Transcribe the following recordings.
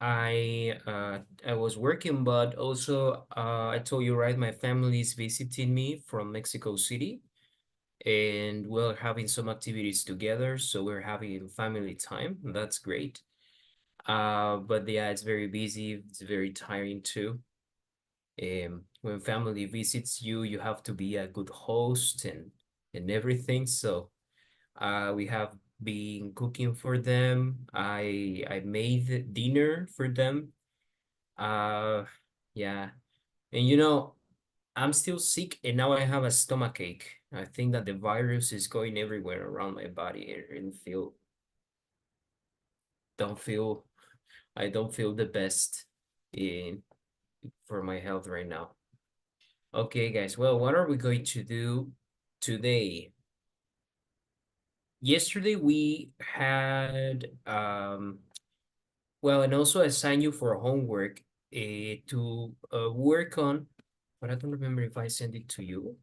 I was working, but also I told you, right, my family is visiting me from Mexico City, and we're having some activities together, so we're having family time. And that's great. But yeah, it's very busy. It's very tiring too. When family visits you, you have to be a good host and everything. So we have been cooking for them. I made dinner for them. Uh, yeah. And I'm still sick and now I have a stomach ache. I think that the virus is going everywhere around my body and don't feel I don't feel the best in for my health right now. Okay, guys. Well, what are we going to do today? Yesterday we had well, and also assign you for homework to work on, but I don't remember if I sent it to you.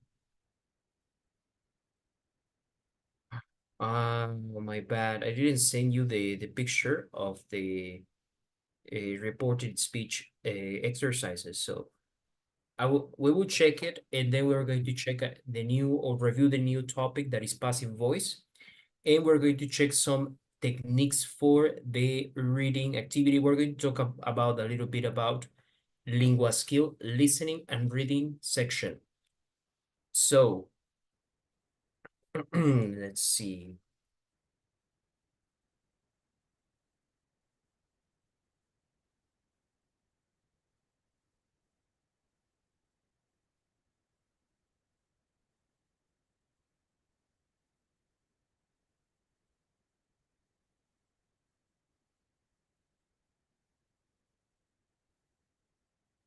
My bad. I didn't send you the picture of the reported speech exercises. So we will check it, and then we're going to check the new or review the new topic that is passive voice, and we're going to check some techniques for the reading activity. We're going to talk about a little bit about lingua skill, listening and reading section. So let's see.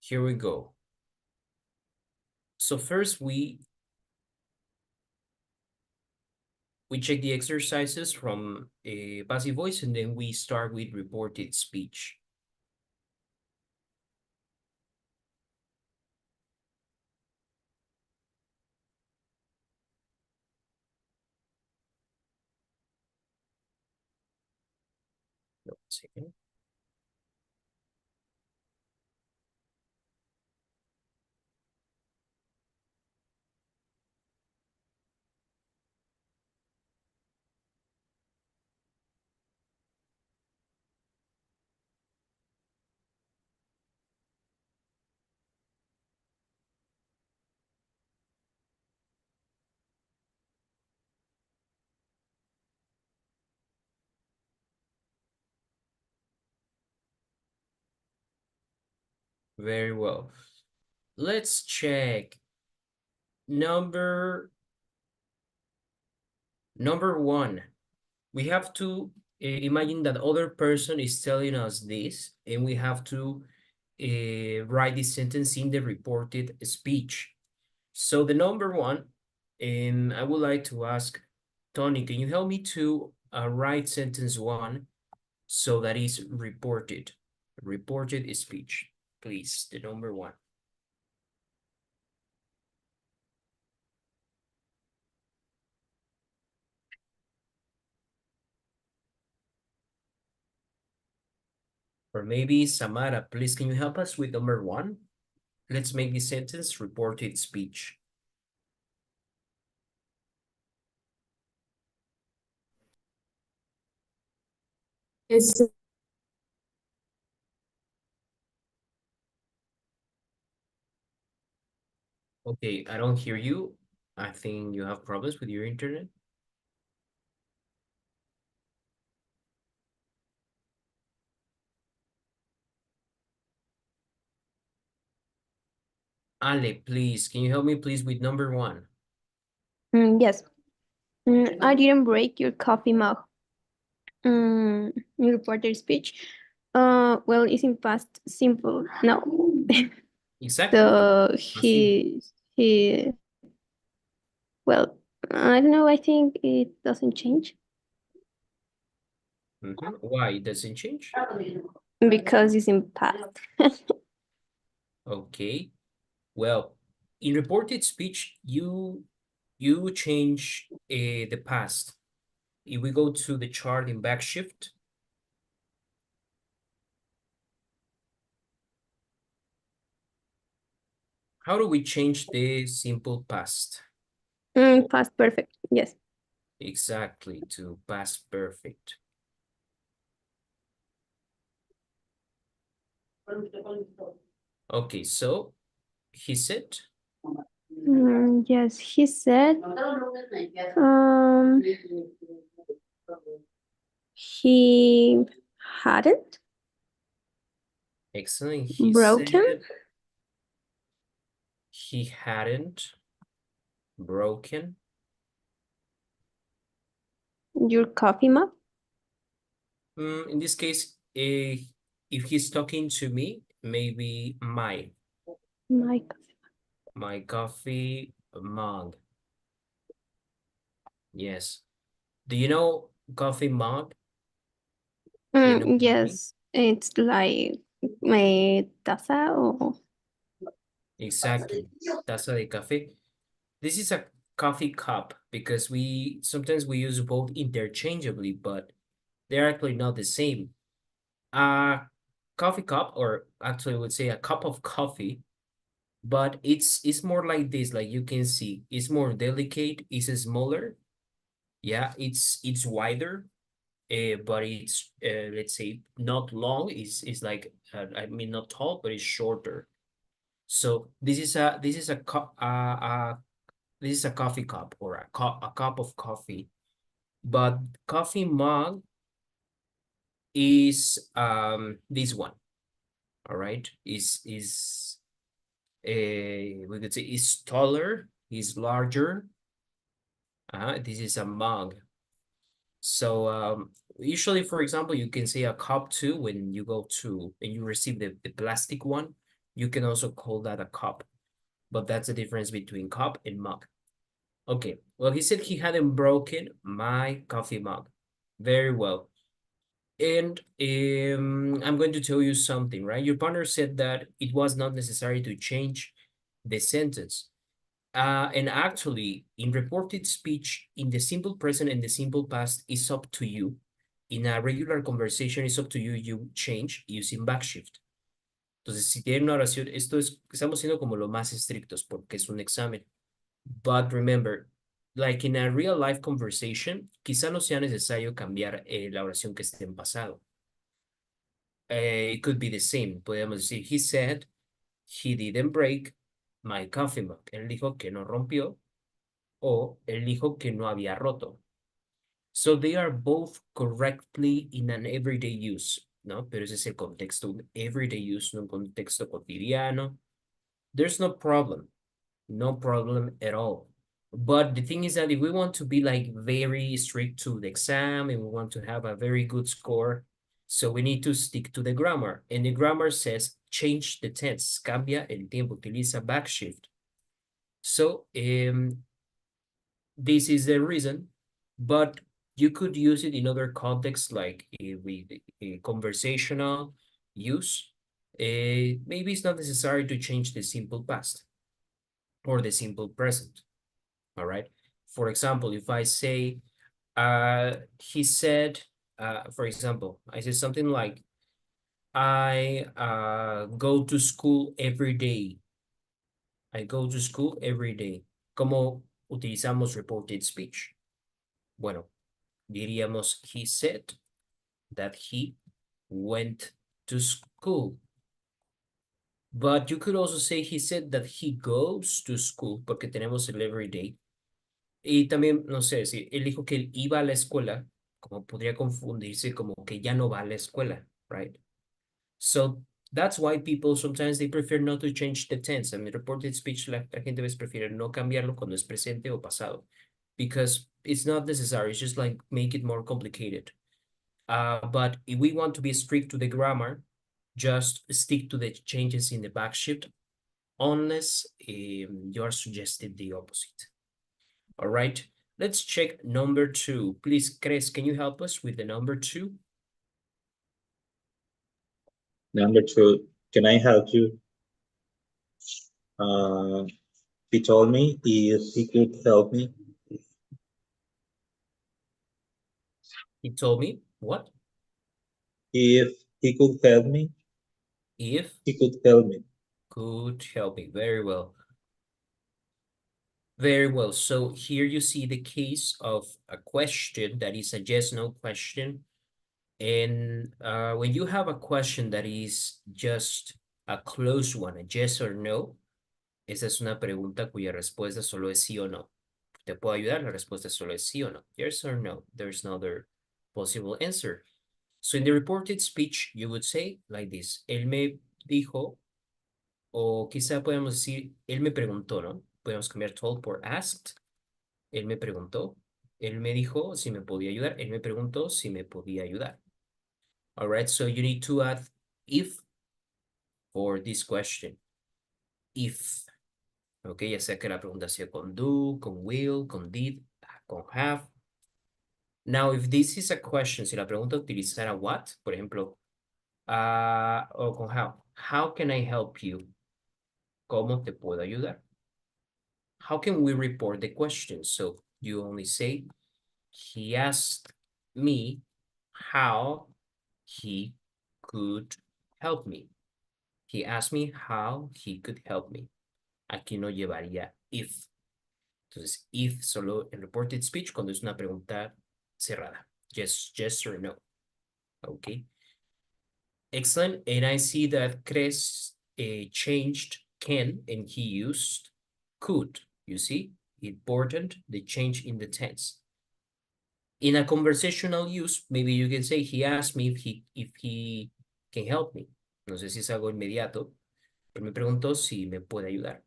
Here we go. So first we check the exercises from a passive voice, and then we start with reported speech. One second. Very well. Let's check number one. We have to imagine that other person is telling us this, and we have to write this sentence in the reported speech. So the number one, and I would like to ask Tony, can you help me to write sentence one so that is reported speech, please, the number one. Or maybe Samara, please, can you help us with number one? Let's make this sentence reported speech. It's Okay, I don't hear you. I think you have problems with your internet. Ale, please, can you help me please with number one? yes. I didn't break your coffee mug. Your reporter speech. Well, it's in past simple. No. Exactly. So Así. he well, I don't know. I think it doesn't change Why it doesn't change? because it's in past. Okay. Well, in reported speech, you change the past. If we go to the chart in backshift, How do we change the simple past? Past perfect. Yes. Exactly, to past perfect. Okay, so he said, Yes, he said. He hadn't excellent. He broken said he hadn't broken. your coffee mug. In this case, if he's talking to me, maybe My my coffee mug. Yes. Do you know coffee mug? Do you know the meaning? Yes, it's like my taza or Exactly. Taza de café. This is a coffee cup because we sometimes we use both interchangeably, but they're actually not the same. A coffee cup, or actually I would say a cup of coffee, but it's more like this, like you can see, it's more delicate, it's smaller. Yeah, it's wider, but it's let's say not long. It's like I mean not tall, but it's shorter. So this is a coffee cup or a cup of coffee, but coffee mug is this one. All right, is we could say is taller, is larger. This is a mug. So usually, for example, you can say a cup too when you go to and you receive the plastic one. You can also call that a cup, but that's the difference between cup and mug. Okay, well, he said he hadn't broken my coffee mug. Very well. And I'm going to tell you something, right? Your partner said that it was not necessary to change the sentence. And actually, in reported speech, in the simple present and the simple past, it's up to you. In a regular conversation, it's up to you, you change using backshift. Entonces, si tienen una oración, estamos siendo como lo más estrictos porque es un examen. But remember, like in a real life conversation, quizá no sea necesario cambiar la oración que esté en pasado. It could be the same. Podemos decir, he said he didn't break my coffee mug. Él dijo que no rompió o él dijo que no había roto. So they are both correctly in an everyday use, ¿no? Pero ese es el contexto, un everyday use, no un contexto cotidiano. There's no problem at all. But the thing is that if we want to be like very strict to the exam and we want to have a very good score, so we need to stick to the grammar. And the grammar says change the tense, cambia el tiempo, utiliza backshift. So this is the reason, but you could use it in other contexts like with conversational use. Maybe it's not necessary to change the simple past or the simple present. All right. For example, if I say, he said, for example, I say something like, I go to school every day. I go to school every day. ¿Cómo utilizamos reported speech? Bueno, diríamos, he said that he went to school. But you could also say he said that he goes to school, porque tenemos el every day. Y también, no sé, si él dijo que él iba a la escuela, como podría confundirse como que ya no va a la escuela, right? So that's why people sometimes they prefer not to change the tense. En mi reported speech, la gente a veces prefiere no cambiarlo cuando es presente o pasado, because it's not necessary. It's just like make it more complicated. But if we want to be strict to the grammar, just stick to the changes in the backshift, unless you're suggesting the opposite. All right, let's check number 2. Please, Cres, can you help us with the number 2? Number 2, can I help you? Uh, he told me if he could help me. He told me what? If he could help me, If he could help me. could help me. Very well. Very well. So here you see the case of a question that is a yes/no question. And when you have a question that is just a close one, a yes or no, esa es una pregunta cuya respuesta solo es sí o no. ¿Te puedo ayudar? La respuesta solo es sí o no. Yes or no. There's no other possible answer. So in the reported speech, you would say like this. Él me dijo, o quizá podemos decir, él me preguntó, ¿no? Podemos cambiar told por asked. Él me preguntó. Él me dijo si me podía ayudar. Él me preguntó si me podía ayudar. All right, so you need to add if for this question. If. Ok, ya sea que la pregunta sea con do, con will, con did, con have. Now, if this is a question, si la pregunta utilizara what, por ejemplo, o con how can I help you? ¿Cómo te puedo ayudar? How can we report the question? So you only say, he asked me how he could help me. He asked me how he could help me. Aquí no llevaría if. Entonces, if solo en reported speech cuando es una pregunta cerrada. Yes or no. Okay. Excellent. And I see that Cres changed can and he used could. You see? Important, the change in the tense. In a conversational use, maybe you can say, he asked me if he can help me. No sé si es algo inmediato. Él me preguntó si me puede ayudar.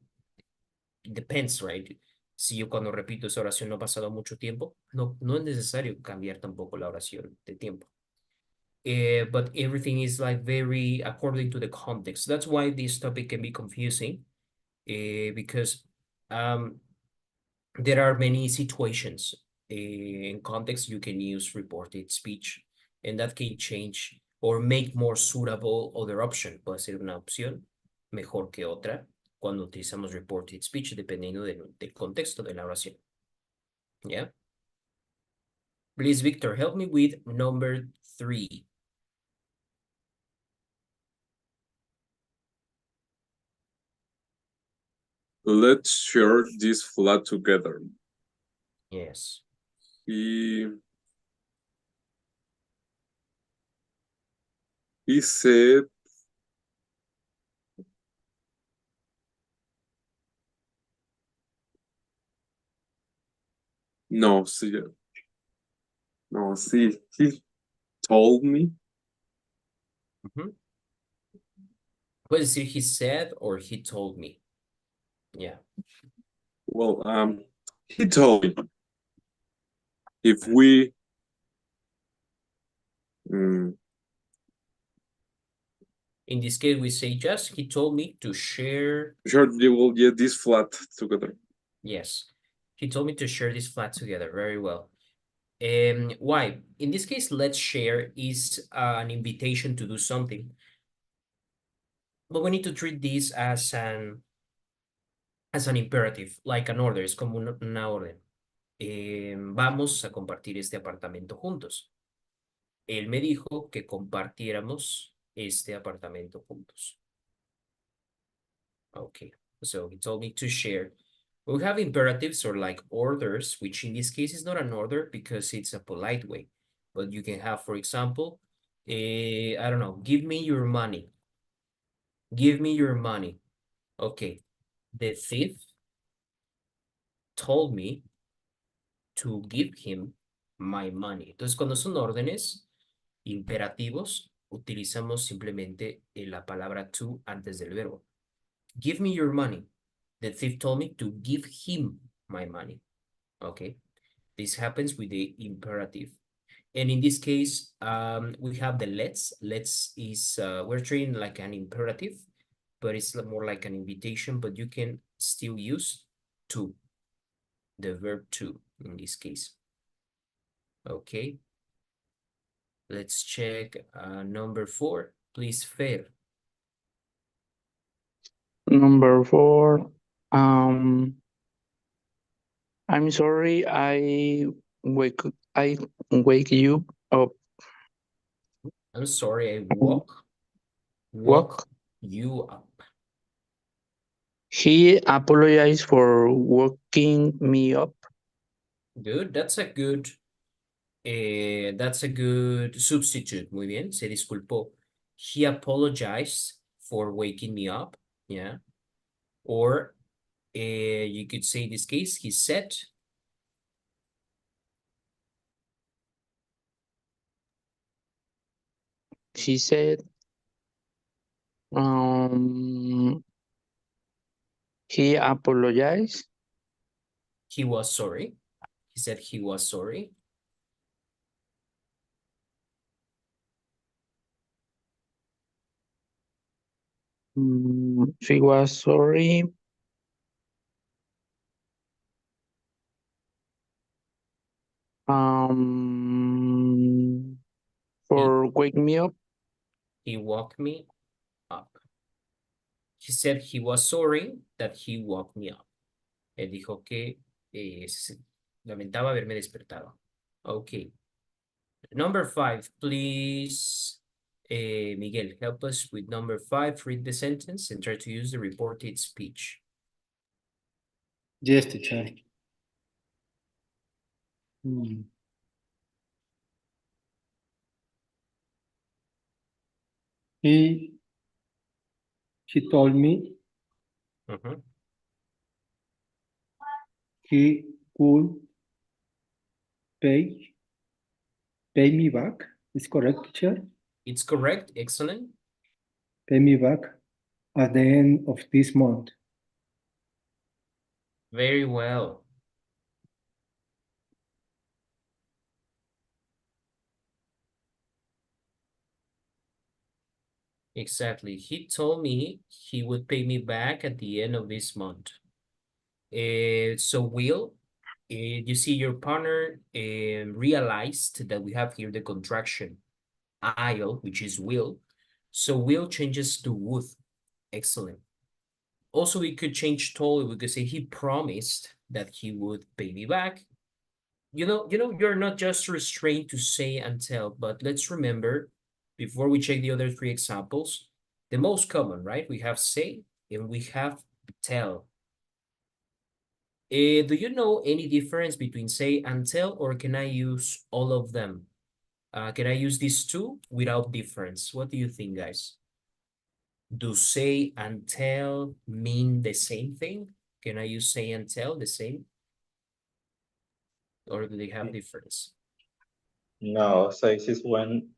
It depends, right? Si yo cuando repito esa oración no ha pasado mucho tiempo, no es necesario cambiar tampoco la oración de tiempo. But everything is like very according to the context. That's why this topic can be confusing because there are many situations in context you can use reported speech and that can change or make more suitable other option. Puede ser una opción mejor que otra cuando utilizamos reported speech dependiendo del contexto de la oración. Yeah. Please, Victor, help me with number 3. Let's share this flat together. Yes. He said, no, see, he told me. Puedes decir he said or he told me. Yeah. Well, he told me if we in this case, we say just, he told me to share. Sure, you will get this flat together. Yes. He told me to share this flat together. Very well. Why? In this case, let's share is an invitation to do something. But we need to treat this as an imperative, like an order. Es como una orden. Vamos a compartir este apartamento juntos. Él me dijo que compartiéramos este apartamento juntos. Okay, so he told me to share. We have imperatives or like orders, which in this case is not an order because it's a polite way. But you can have, for example, I don't know, give me your money. Give me your money. Okay, the thief told me to give him my money. Entonces, cuando son órdenes imperativos, utilizamos simplemente la palabra to antes del verbo. Give me your money. The thief told me to give him my money. Okay, this happens with the imperative. And in this case, we have the let's. Let's is, we're treating like an imperative, but it's more like an invitation, but you can still use to, the verb to in this case. Okay. Let's check number 4. Please, Fer. Number 4. I'm sorry, I wake you up. I'm sorry, I woke you up. He apologized for waking me up. Good, that's a good substitute. Muy bien, se disculpó. He apologized for waking me up. Yeah. Or you could say in this case, he said. He said, he apologized. He was sorry. He said he was sorry. She was sorry. For waking me up. He woke me up. He said he was sorry that he woke me up. Él dijo que lamentaba haberme despertado. Okay. Number 5, please. Miguel, help us with number 5. Read the sentence and try to use the reported speech. Yes, teacher. He told me he could pay me back. Is correct, teacher? It's correct. Excellent. Pay me back at the end of this month. Very well. Exactly. He told me he would pay me back at the end of this month. So Will, you see your partner realized that we have here the contraction I'll, which is will. So will changes to would. Excellent. Also, we could change told. We could say he promised that he would pay me back. You're not just restrained to say and tell, but let's remember, before we check the other 3 examples, the most common, right? We have say and we have tell. Do you know any difference between say and tell, or can I use all of them? Can I use these 2 without difference? What do you think, guys? Do say and tell mean the same thing? Can I use say and tell the same? Or do they have difference? No, says is when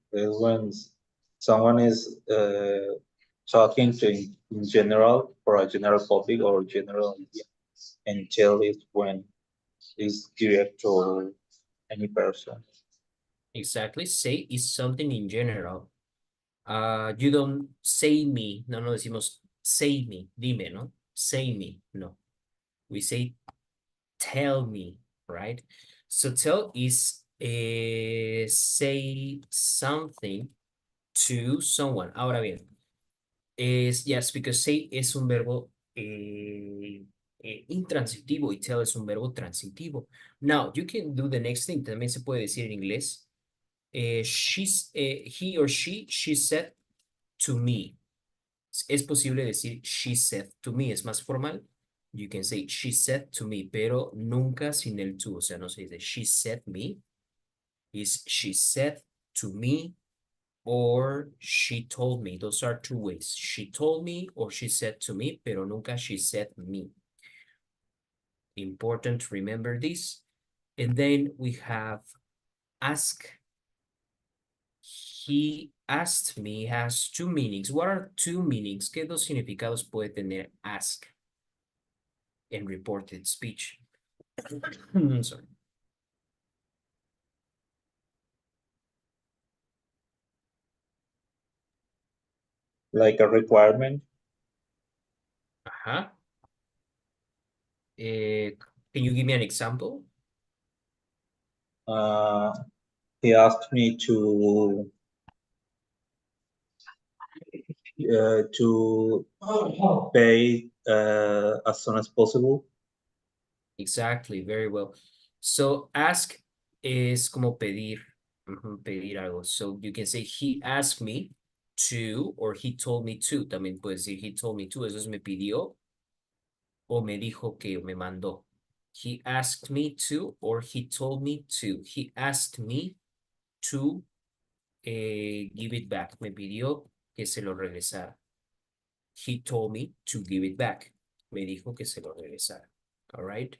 someone is talking in general for a general public or general idea, and tell is when is direct to any person. Exactly. Say is something in general. You don't say me. No decimos say me, dime, no? Say me, no. We say tell me, right? So tell is say something to someone. Ahora bien, yes, because say es un verbo intransitivo y tell es un verbo transitivo. Now, you can do the next thing. También se puede decir en inglés. He or she said to me. Es posible decir she said to me, es más formal. You can say she said to me, pero nunca sin el to. O sea, no se dice she said me. Is she said to me or she told me. Those are 2 ways. She told me or she said to me, pero nunca she said me. Important to remember this. And then we have ask. He asked me has 2 meanings. What are 2 meanings? ¿Qué 2 significados puede tener ask en reported speech? Sorry. Like a requirement. Can you give me an example? He asked me to pay as soon as possible. Exactly, very well. So ask es como pedir, pedir algo. So you can say he asked me to or he told me to. También puedes decir he told me to. Eso es me pidió. o me dijo que, o me mandó. He asked me to, or he told me to. He asked me to give it back. Me pidió que se lo regresara. He told me to give it back. Me dijo que se lo regresara. All right.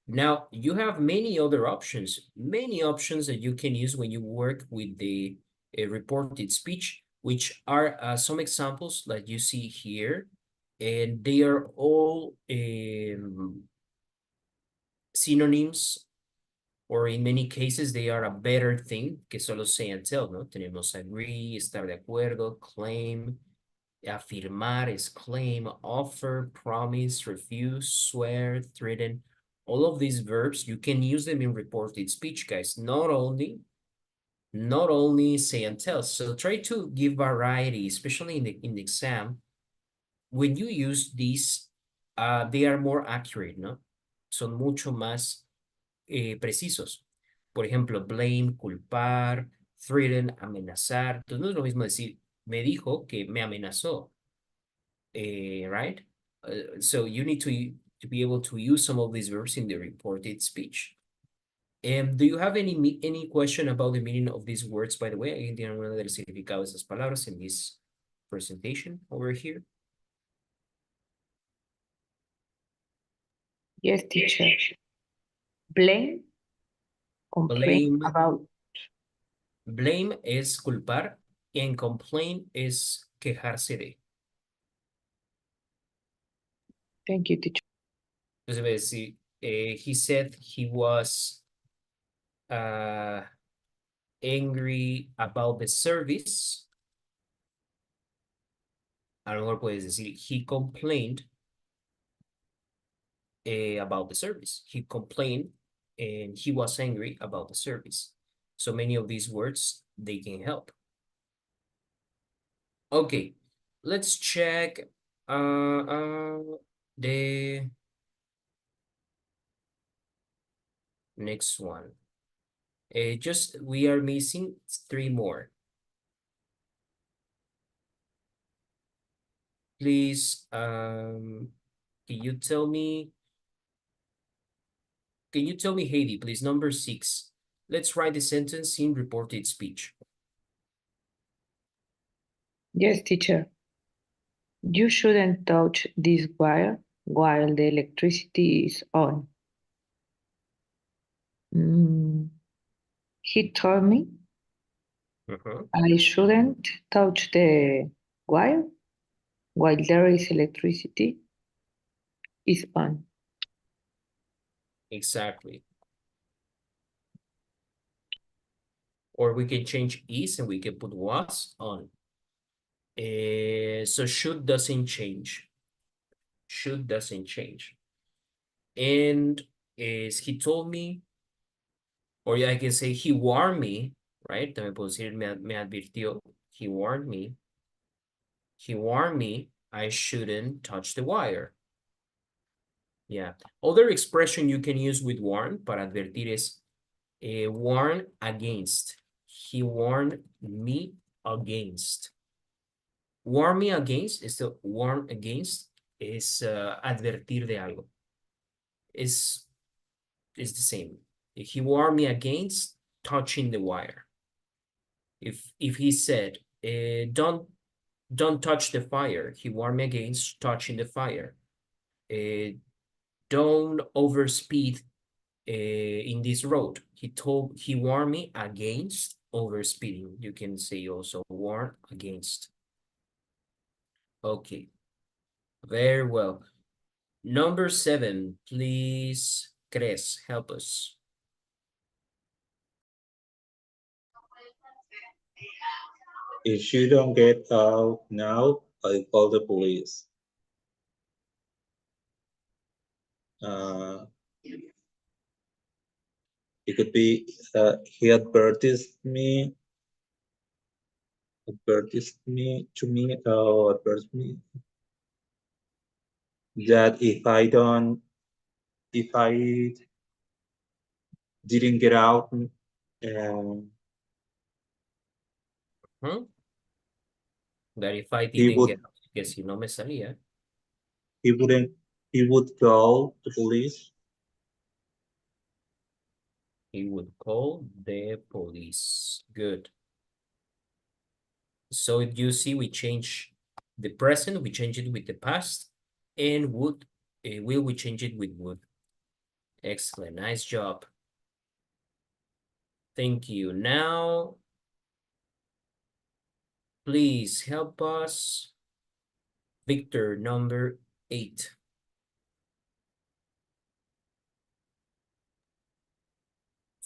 Now, you have many other options that you can use when you work with the reported speech, which are some examples that you see here, and they are all synonyms, or in many cases, they are a better thing que solo say and tell, ¿no? Tenemos agree, estar de acuerdo, claim, afirmar is claim, offer, promise, refuse, swear, threaten. All of these verbs, you can use them in reported speech, guys. Not only say and tell. So try to give variety, especially in the exam. When you use these, they are more accurate, ¿no? Son mucho más precisos. Por ejemplo, blame, culpar, threaten, amenazar. Entonces no es lo mismo decir, me dijo que me amenazó. Right? So you need to be able to use some of these verbs in the reported speech. Do you have any question about the meaning of these words, by the way? ¿Alguien tiene alguna del significado de esas palabras in this presentation over here? Yes, teacher. Blame, complain Blame. about. Blame es culpar and complain es quejarse de. Thank you, teacher. Entonces, voy a decir, he said he was angry about the service. A lo mejor puedes decir, he complained about the service. He complained and he was angry about the service. So many of these words, they can help. Okay, let's check the next one. We are missing 3 more. Please, can you tell me, Heidi, please, number 6. Let's write the sentence in reported speech. Yes, teacher. You shouldn't touch this wire while the electricity is on. He told me I shouldn't touch the wire while there is electricity is on. Exactly. Or we can change is and we can put was on. So should doesn't change. Should doesn't change. And is he told me, or I can say he warned me, right? También puedo decir me advirtió. He warned me. He warned me I shouldn't touch the wire. Yeah. Other expression you can use with warn para advertir es warn against. He warned me against. Warn me against is the warn against is advertir de algo. Is the same. He warned me against touching the wire. If he said don't touch the fire, he warned me against touching the fire. Don't overspeed in this road. He warned me against overspeeding. You can say also warn against. Okay, very well. Number 7, please, Cres, help us. If you don't get out now, I'll call the police. It could be he advertised me that if I didn't get out, That if I didn't get out, que si no me salía. he wouldn't He would call the police. He would call the police. Good. So if you see, we change the present, we change it with the past, and would, will we change it with would. Excellent, nice job. Thank you. Now, please help us. Victor, number 8.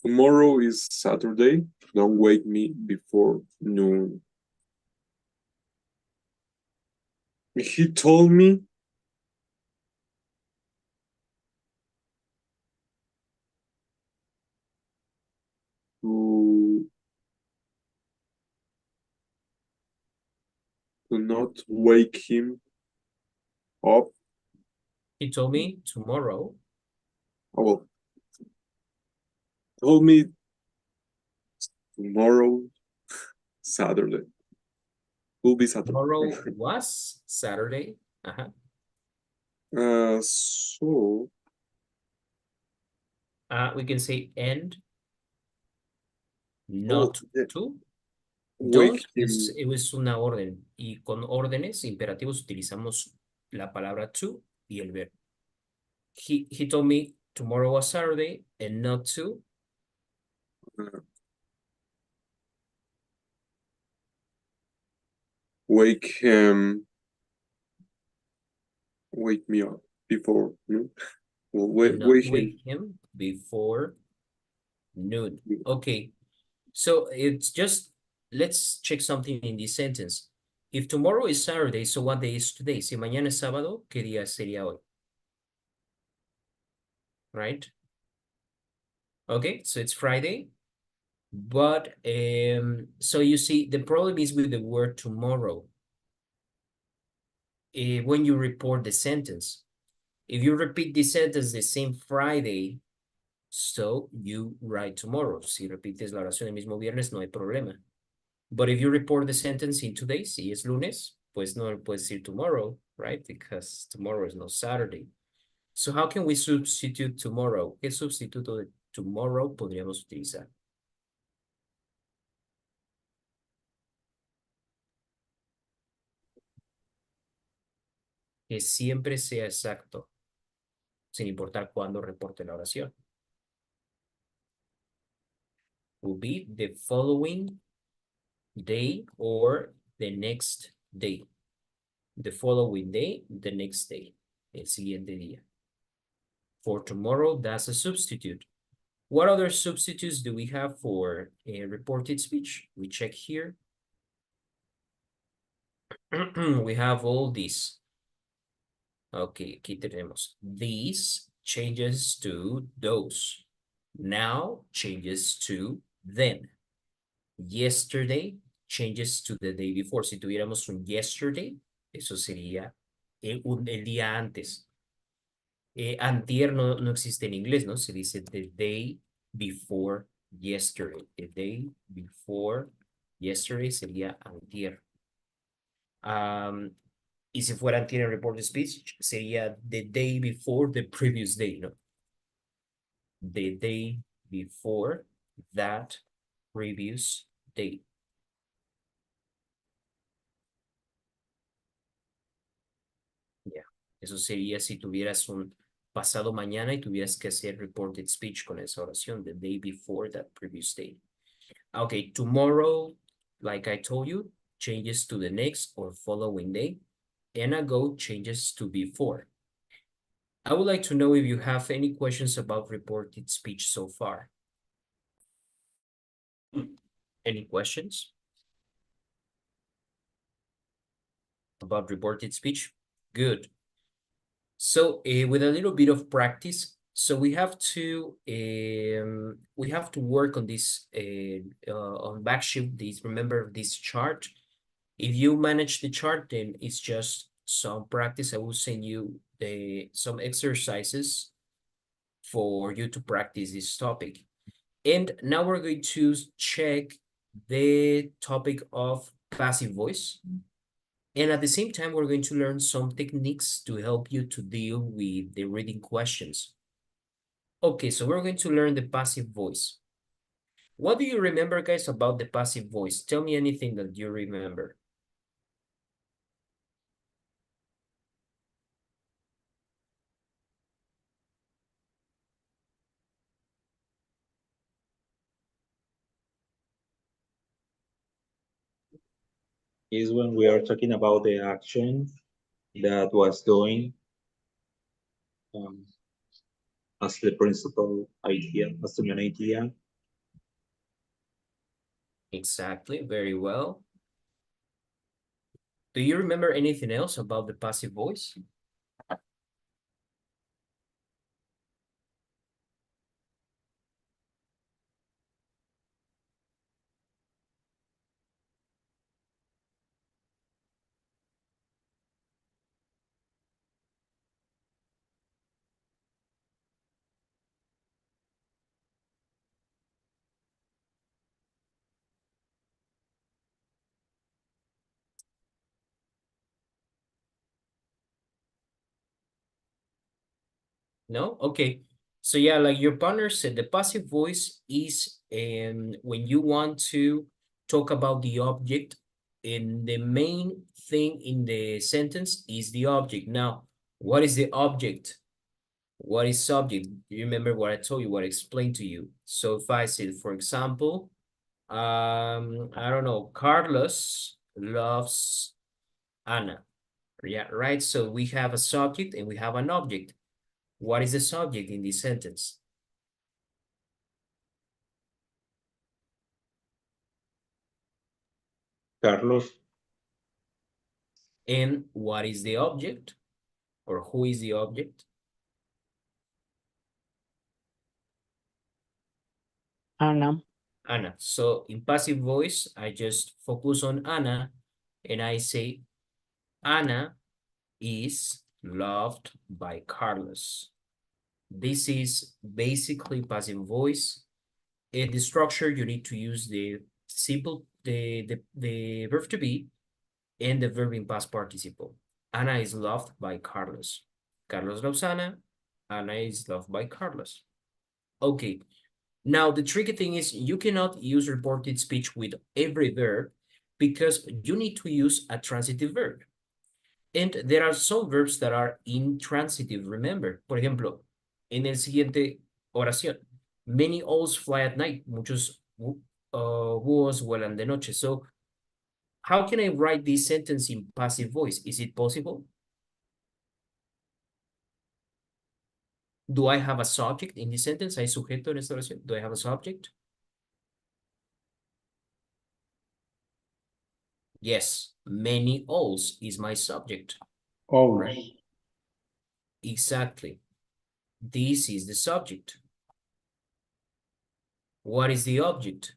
Tomorrow is Saturday. Don't wake me before noon. He told me to not wake him up. He told me tomorrow. Oh, well, told me tomorrow, Saturday. Will be Saturday. Tomorrow was Saturday. Uh-huh. So We can say and, not yeah. to. Wake Don't him. es una orden. Y con órdenes imperativos utilizamos la palabra to y el verbo. He told me tomorrow was Saturday and not to. Wake me up before noon. Well, And not wake him. wake him before noon. Okay. So it's just, let's check something in this sentence. If tomorrow is Saturday, so what day is today? Si mañana es sábado, ¿qué día sería hoy? Right? Okay, so it's Friday. But, so you see, the problem is with the word tomorrow. When you report the sentence. If you repeat the sentence the same Friday, so you write tomorrow. Si repites la oración el mismo viernes, no hay problema. But if you report the sentence in 2 days, si es lunes, pues no puedes decir tomorrow, right? Because tomorrow is not Saturday. So how can we substitute tomorrow? ¿Qué sustituto de tomorrow podríamos utilizar? Que siempre sea exacto, sin importar cuándo reporte la oración. Will be the following day or the next day. The following day, the next day. El siguiente día. For tomorrow, that's a substitute. What other substitutes do we have for a reported speech? We check here. We have all these. Okay, aquí tenemos. These changes to those. Now changes to then. Yesterday changes to the day before. Si tuviéramos un yesterday, eso sería el día antes. Antier no existe en inglés, ¿no? Se dice the day before yesterday. The day before yesterday sería antier. Y si fuera antier en reported speech, sería the day before the previous day, ¿no? The day before that previous day. Ya, eso sería si tuvieras un pasado mañana y tuvieras que hacer reported speech con esa oración, the day before that previous day. Okay, tomorrow, like I told you, changes to the next or following day, and ago changes to before. I would like to know if you have any questions about reported speech so far. Any questions about reported speech? Good. So with a little bit of practice, so we have to work on this on Backsheet. Remember this chart. If you manage the chart, then it's just some practice. I will send you some exercises for you to practice this topic. And now we're going to check the topic of passive voice. And at the same time, we're going to learn some techniques to help you to deal with the reading questions. Okay, so we're going to learn the passive voice. What do you remember, guys, about the passive voice? Tell me anything that you remember. Is when we are talking about the action that was doing as the principal idea, as the main idea. Exactly, very well. Do you remember anything else about the passive voice? No? Okay. So yeah, like your partner said, the passive voice is when you want to talk about the object, and the main thing in the sentence is the object. Now, what is the object? What is subject? You remember what I told you, what I explained to you. So if I said, for example, I don't know, Carlos loves Anna. Yeah, right. So we have a subject and we have an object. What is the subject in this sentence? Carlos, And what is the object? Or who is the object? Anna. Anna. So in passive voice, I just focus on Anna and I say, Anna is loved by Carlos. This is basically passive voice. In the structure, you need to use the verb to be and the verb in past participle. Anna is loved by Carlos. Carlos loves Anna. Anna is loved by Carlos. Okay. Now, the tricky thing is you cannot use reported speech with every verb because you need to use a transitive verb. And there are some verbs that are intransitive, remember. Por ejemplo, en el siguiente oración, many owls fly at night. Muchos búhos vuelan de noche. So, how can I write this sentence in passive voice? Is it possible? Do I have a subject in this sentence? ¿Hay sujeto en esta oración? Do I have a subject? Yes, many owls is my subject. Owls. Right. Exactly. This is the subject. What is the object?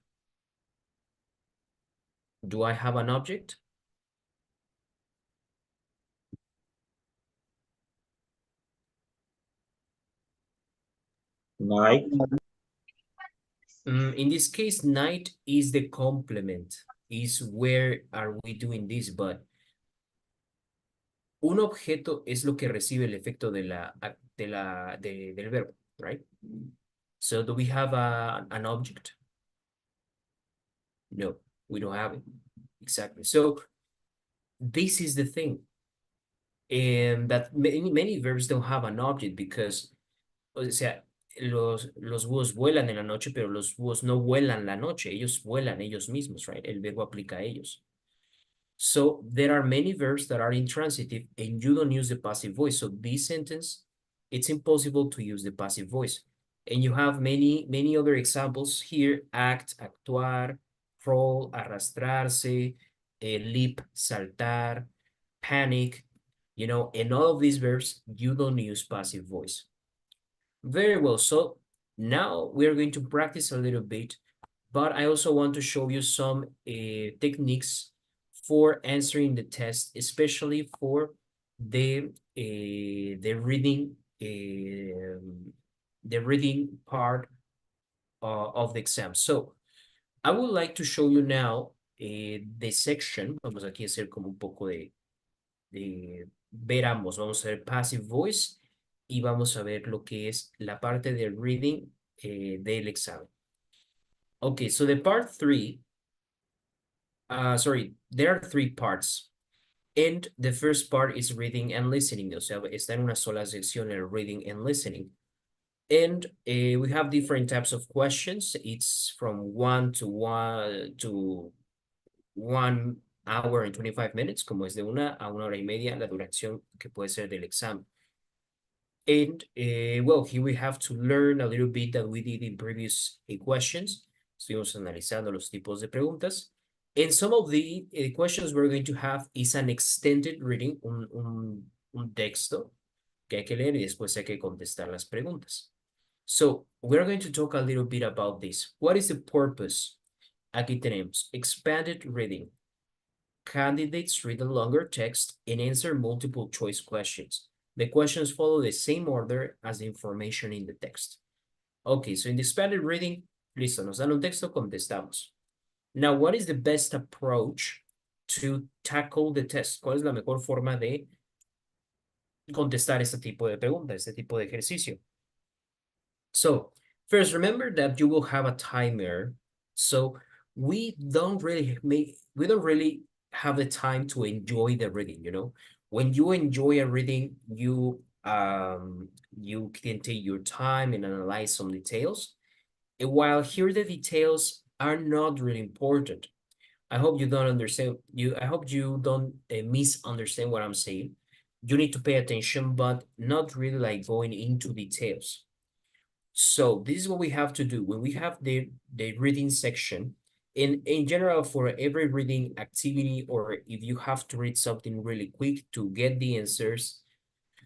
Do I have an object? night, In this case, night is the complement, is where are we doing this, but un objeto es lo que recibe el efecto del verbo, right? So do we have an object? No, we don't have it. Exactly. So this is the thing. And that many verbs don't have an object because, o sea, los búhos vuelan en la noche, pero los búhos no vuelan la noche, ellos vuelan ellos mismos, right? El verbo aplica a ellos. So there are many verbs that are intransitive and you don't use the passive voice. So this sentence, it's impossible to use the passive voice. And you have many other examples here: act, actuar, roll, arrastrarse, leap, saltar, panic, and all of these verbs, you don't use passive voice. Very well. So now we're going to practice a little bit, but I also want to show you some techniques for answering the test, especially for the reading part of the exam. So I would like to show you now the section. Vamos aquí a hacer como un poco de ver ambos. Vamos a ver passive voice y vamos a ver lo que es la parte de reading del examen. Okay, so the part 3, sorry, there are 3 parts. And the first part is reading and listening. O sea, está en una sola sección el reading and listening. And we have different types of questions. It's from 1 to 1 hour and 25 minutes, como es de 1 a 1 hora y media la duración que puede ser del examen. And well, here we have to learn a little bit that we did in previous questions. Estuvimos analizando los tipos de preguntas. And some of the questions we're going to have is an extended reading, un texto que hay que leer y después hay que contestar las preguntas. So, we're going to talk a little bit about this. What is the purpose? Aquí tenemos expanded reading. Candidates read a longer text and answer multiple choice questions. The questions follow the same order as the information in the text. Okay, so in the expanded reading, listo, nos dan un texto, contestamos. Now, what is the best approach to tackle the test? ¿Cuál es la mejor forma de contestar este tipo de pregunta, este tipo de ejercicio? So, first, remember that you will have a timer. So, we don't really have the time to enjoy the reading, you know? When you enjoy a reading, you can take your time and analyze some details. And while here the details are not really important. I hope you don't understand. I hope you don't misunderstand what I'm saying. You need to pay attention, but not really like going into details. So this is what we have to do when we have the reading section. In general, for every reading activity, or if you have to read something really quick to get the answers.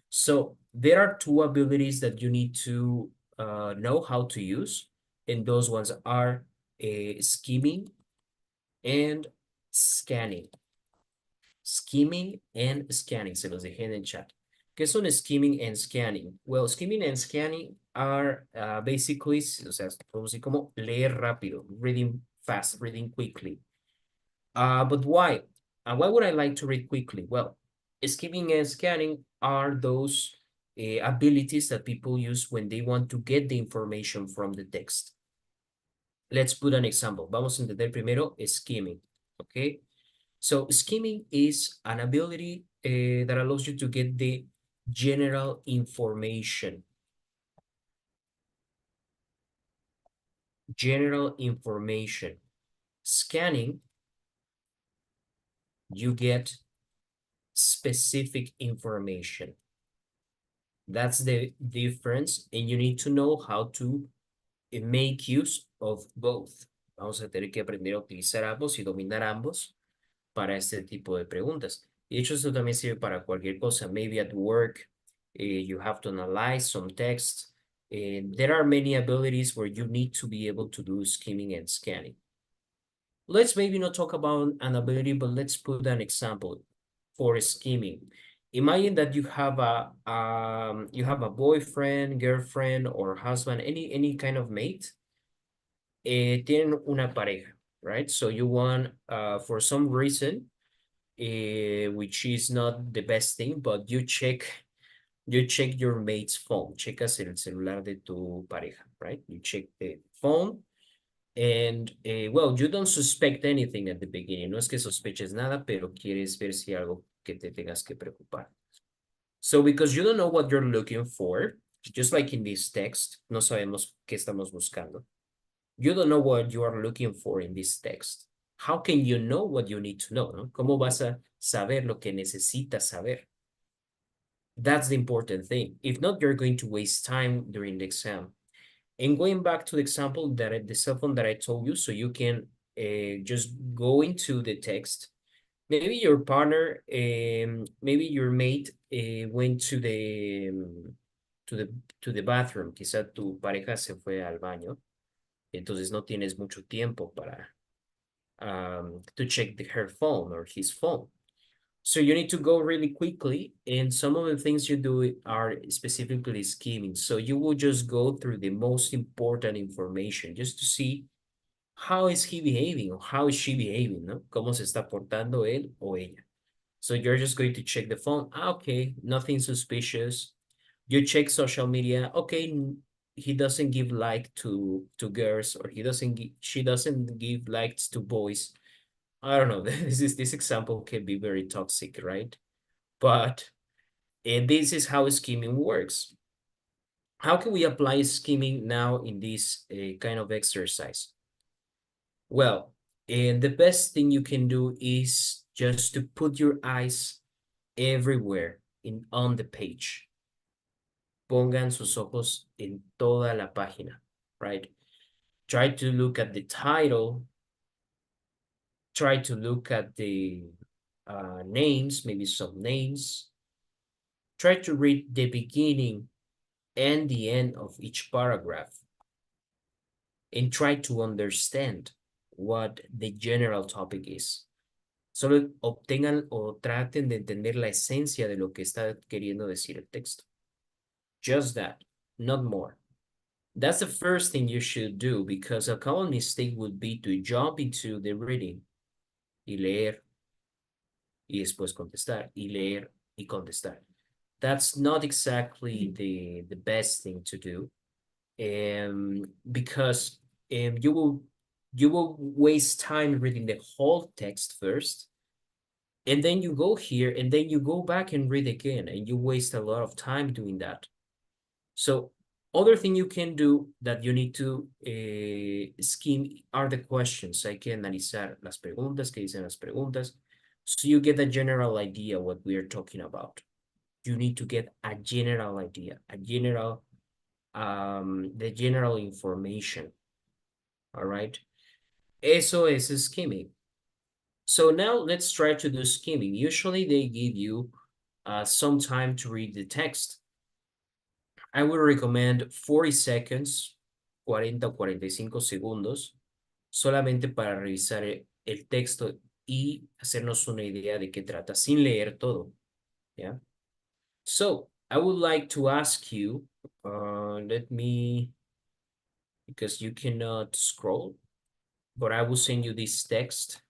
So there are 2 abilities that you need to know how to use. And those ones are skimming and scanning. Skimming and scanning, se los dejé en el chat. ¿Qué son skimming and scanning? Well, skimming and scanning are basically, o sea, podemos decir como leer rápido, reading fast, reading quickly. But why? Why would I like to read quickly? Well, skimming and scanning are those abilities that people use when they want to get the information from the text. Let's put an example. Vamos a entender primero skimming, okay? So skimming is an ability that allows you to get the general information. General information. Scanning, you get specific information. That's the difference, and you need to know how to make use of both. Vamos a tener que aprender a utilizar ambos y dominar ambos para este tipo de preguntas. De hecho, esto también sirve para cualquier cosa. Maybe at work, you have to analyze some text. There are many abilities where you need to be able to do skimming and scanning. Let's maybe not talk about an ability, but let's put an example for skimming. Imagine that you have a boyfriend, girlfriend, or husband, any kind of mate. Tienen una pareja, right? So you want, for some reason, which is not the best thing, but you check your mate's phone. Checas el celular de tu pareja, right? You check the phone. And, well, you don't suspect anything at the beginning. No es que sospeches nada, pero quieres ver si algo que te tengas que preocupar. So, because you don't know what you're looking for, just like in this text, no sabemos qué estamos buscando. You don't know what you are looking for in this text. How can you know what you need to know, no? ¿Cómo vas a saber lo que necesitas saber? That's the important thing. If not, you're going to waste time during the exam. And going back to the example that the cell phone that I told you, so you can just go into the text. Maybe your partner, maybe your mate went to the bathroom. Quizá tu pareja se fue al baño. Entonces no tienes mucho tiempo para to check her phone or his phone. So you need to go really quickly, and some of the things you do are specifically skimming. So you will just go through the most important information just to see how is he behaving or how is she behaving, ¿no? Cómo se está portando él o ella. So you're just going to check the phone. Okay, nothing suspicious. You check social media. Okay, he doesn't give like to girls, or she doesn't give likes to boys. I don't know. This example can be very toxic, right? But this is how scheming works. How can we apply scheming now in this kind of exercise? Well, the best thing you can do is just to put your eyes everywhere on the page. Pongan sus ojos en toda la página, right? Try to look at the title. Try to look at the names, maybe some names. Try to read the beginning and the end of each paragraph, and try to understand what the general topic is. Solo obtengan o traten de entender la esencia de lo que está queriendo decir el texto. Just that, not more. That's the first thing you should do, because a common mistake would be to jump into the reading y leer y después contestar y leer y contestar. That's not exactly the best thing to do, because you will waste time reading the whole text first, and then you go here and then you go back and read again, and you waste a lot of time doing that. So other thing you can do that you need to skim are the questions. Hay que analizar las preguntas, que dicen las preguntas, so you get a general idea what we are talking about. You need to get a general idea, the general information. All right. Eso es skimming. So now let's try to do skimming. Usually they give you some time to read the text. I would recommend 40 seconds, 40 o 45 segundos, solamente para revisar el texto y hacernos una idea de qué trata, sin leer todo. Yeah. So I would like to ask you, because you cannot scroll, but I will send you this text.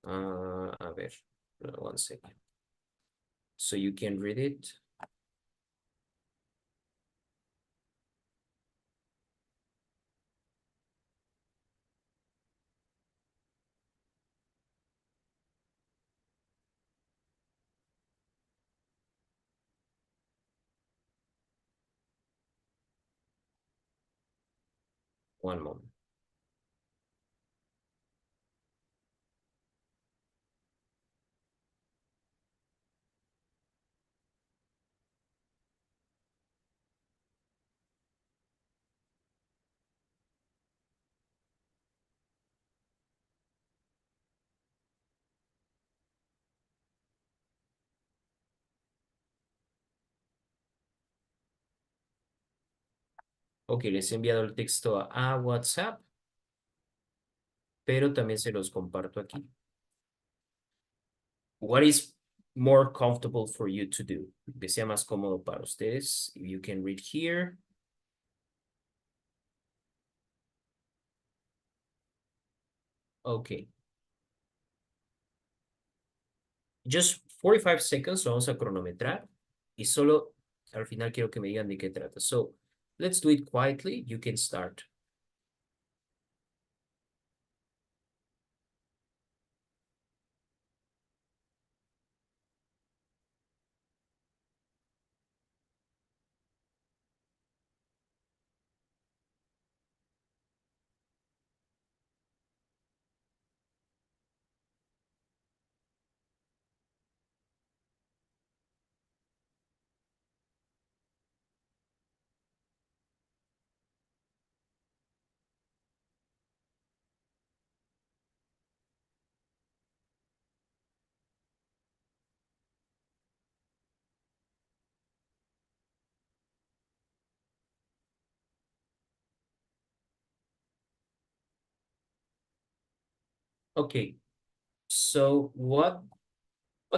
A ver, 1 second. So you can read it. One moment. Ok, les he enviado el texto a WhatsApp, pero también se los comparto aquí. What is more comfortable for you to do? Que sea más cómodo para ustedes. If you can read here. Ok. Just 45 seconds, vamos a cronometrar. Y solo al final quiero que me digan de qué trata. So, let's do it quietly. You can start. Okay. So what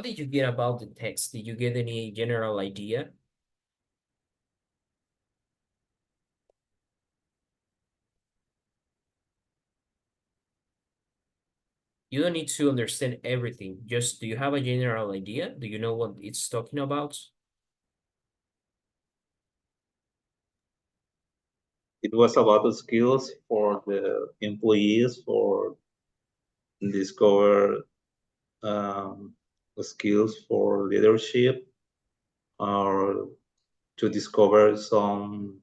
did you get about the text? Did you get any general idea? You don't need to understand everything. Just, do you have a general idea? Do you know what it's talking about? It was about the skills for the employees for discover the skills for leadership or to discover some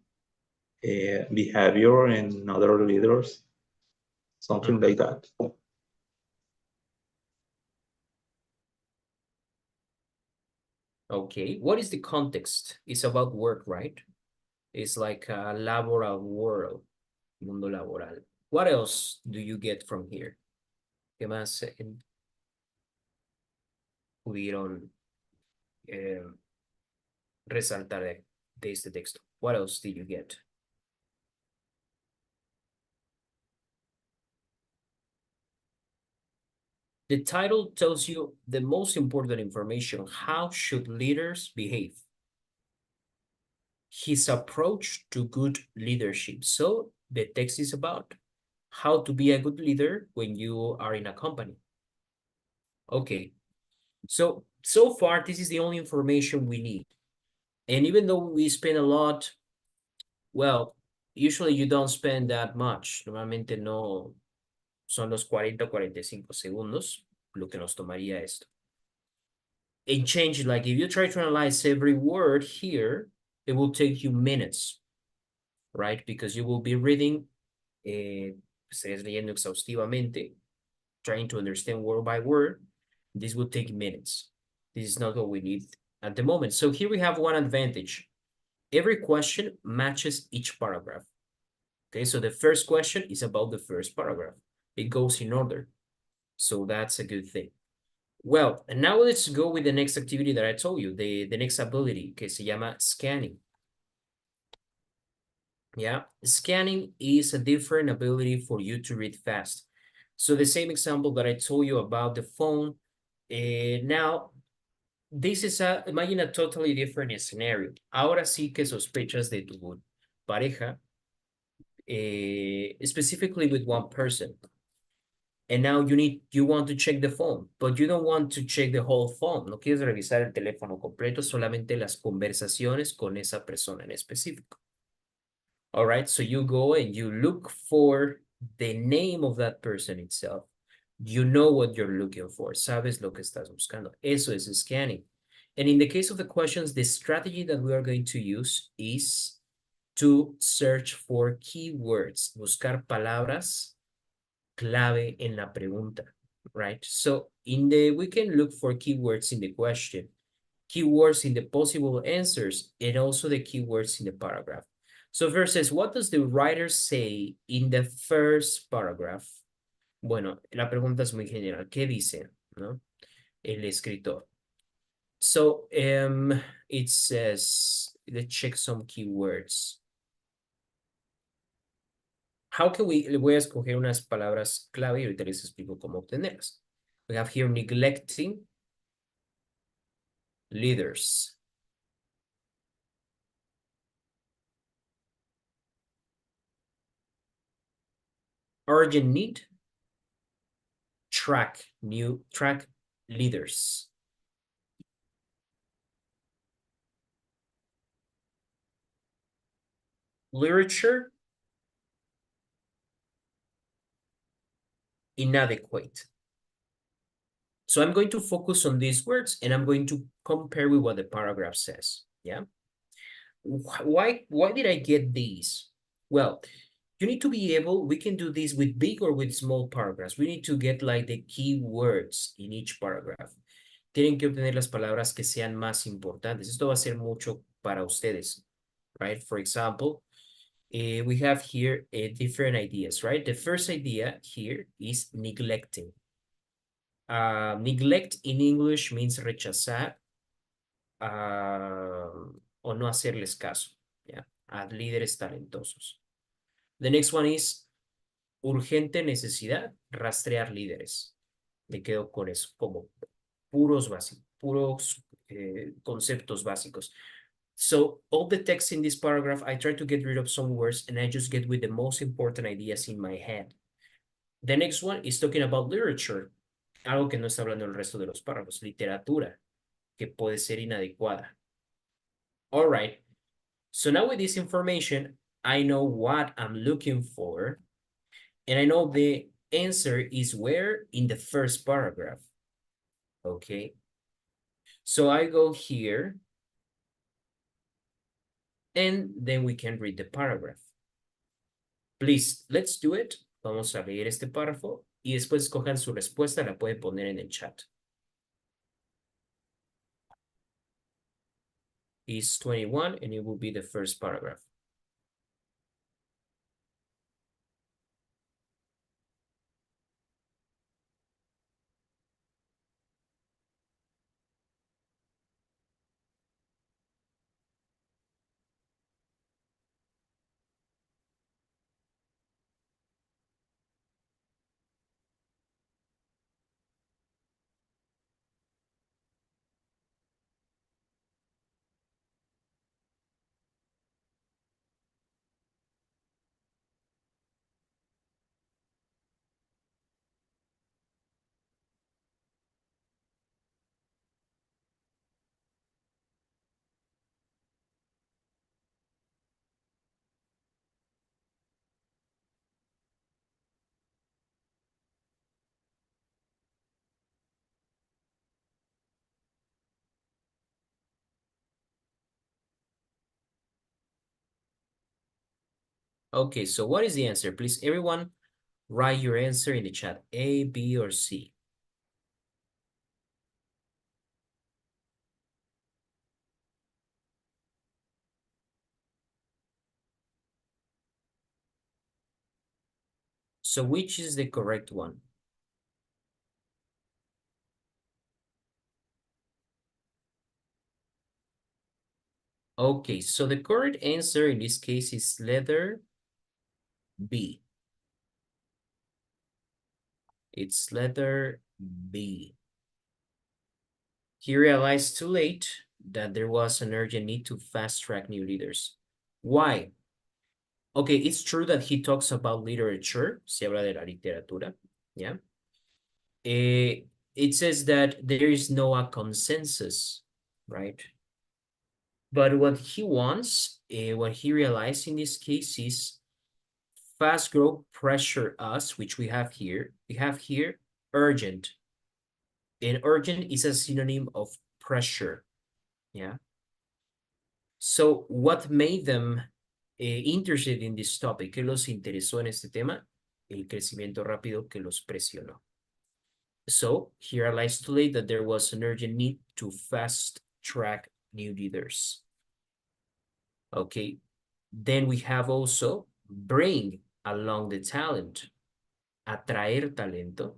behavior in other leaders, something like that. Okay, what is the context? It's about work, right? It's like a laboral world, mundo laboral. What else do you get from here? ¿Qué más pudieron resaltar de este texto? What else did you get? The title tells you the most important information. How should leaders behave? His approach to good leadership. So the text is about how to be a good leader when you are in a company. Okay, so far, this is the only information we need. And even though we spend a lot, well, usually you don't spend that much. Normalmente no son los 40 o 45 segundos lo que nos tomaría esto. And change, like if you try to analyze every word here, it will take you minutes, right? Because you will be reading, estarías leyendo exhaustivamente, trying to understand word by word. This will take minutes. This is not what we need at the moment. So here we have one advantage. Every question matches each paragraph. Okay, so the first question is about the first paragraph. It goes in order. So that's a good thing. Well, and now let's go with the next activity that I told you, the next ability, que se llama scanning. Yeah, scanning is a different ability for you to read fast. So the same example that I told you about the phone, now this is imagine a totally different scenario. Ahora sí que sospechas de tu pareja, specifically with one person. And now you want to check the phone, but you don't want to check the whole phone. No quieres revisar el teléfono completo, solamente las conversaciones con esa persona en específico. All right, so you go and you look for the name of that person itself. You know what you're looking for. Sabes lo que estás buscando. Eso es scanning. And in the case of the questions, the strategy that we are going to use is to search for keywords, buscar palabras clave en la pregunta, right? So we can look for keywords in the question, keywords in the possible answers, and also the keywords in the paragraph. So versus, what does the writer say in the first paragraph? Bueno, la pregunta es muy general. ¿Qué dice, no? El escritor. So it says, let's check some keywords. How can le voy a escoger unas palabras clave y ahorita les explico cómo obtenerlas. We have here neglecting leaders. Urgent need, track leaders. Literature, inadequate. So I'm going to focus on these words and I'm going to compare with what the paragraph says. Yeah. Why did I get these? Well, you need to be able, we can do this with big or with small paragraphs. We need to get like the key words in each paragraph. Tienen que obtener las palabras que sean más importantes. Esto va a ser mucho para ustedes, right? For example, we have here different ideas, right? The first idea here is neglecting. Neglect in English means rechazar o no hacerles caso, yeah, a líderes talentosos. The next one is urgente necesidad, rastrear líderes. Me quedo con eso, como puros conceptos básicos. So all the text in this paragraph, I try to get rid of some words and I just get with the most important ideas in my head. The next one is talking about literature. Algo que no está hablando el resto de los párrafos. Literatura, que puede ser inadecuada. All right. So now with this information, I know what I'm looking for. And I know the answer is where? In the first paragraph. Okay. So I go here. And then we can read the paragraph. Please, let's do it. Vamos a leer este párrafo y después cojan su respuesta, la pueden poner en el chat. Is 21 and it will be the first paragraph. Okay, so what is the answer? Please, everyone, write your answer in the chat, A, B, or C. So which is the correct one? Okay, so the correct answer in this case is letter B. It's letter B. He realized too late that there was an urgent need to fast-track new leaders. Why? Okay, it's true that he talks about literature, se habla de la literatura, yeah? It says that there is no a consensus, right? But what he wants, what he realized in this case is fast growth pressure us, which we have here. We have here urgent. And urgent is a synonym of pressure, yeah? So what made them interested in this topic? ¿Qué los interesó en este tema? El crecimiento rápido que los presionó. So he realized too late that there was an urgent need to fast track new leaders. Okay, then we have also bring along the talent, atraer talento.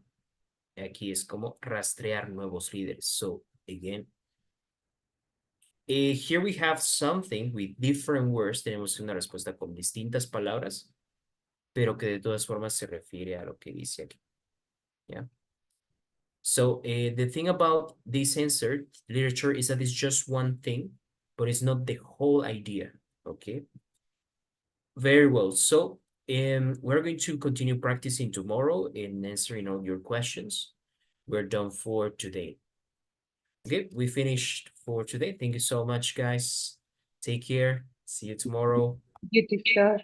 Aquí es como rastrear nuevos líderes. So again, here we have something with different words. Tenemos una respuesta con distintas palabras, pero que de todas formas se refiere a lo que dice aquí. Yeah. So the thing about this answer, literature, is that it's just one thing, but it's not the whole idea. Okay. Very well. So we're going to continue practicing tomorrow and answering all your questions. We're done for today. Okay, we finished for today. Thank you so much, guys. Take care. See you tomorrow. You teacher.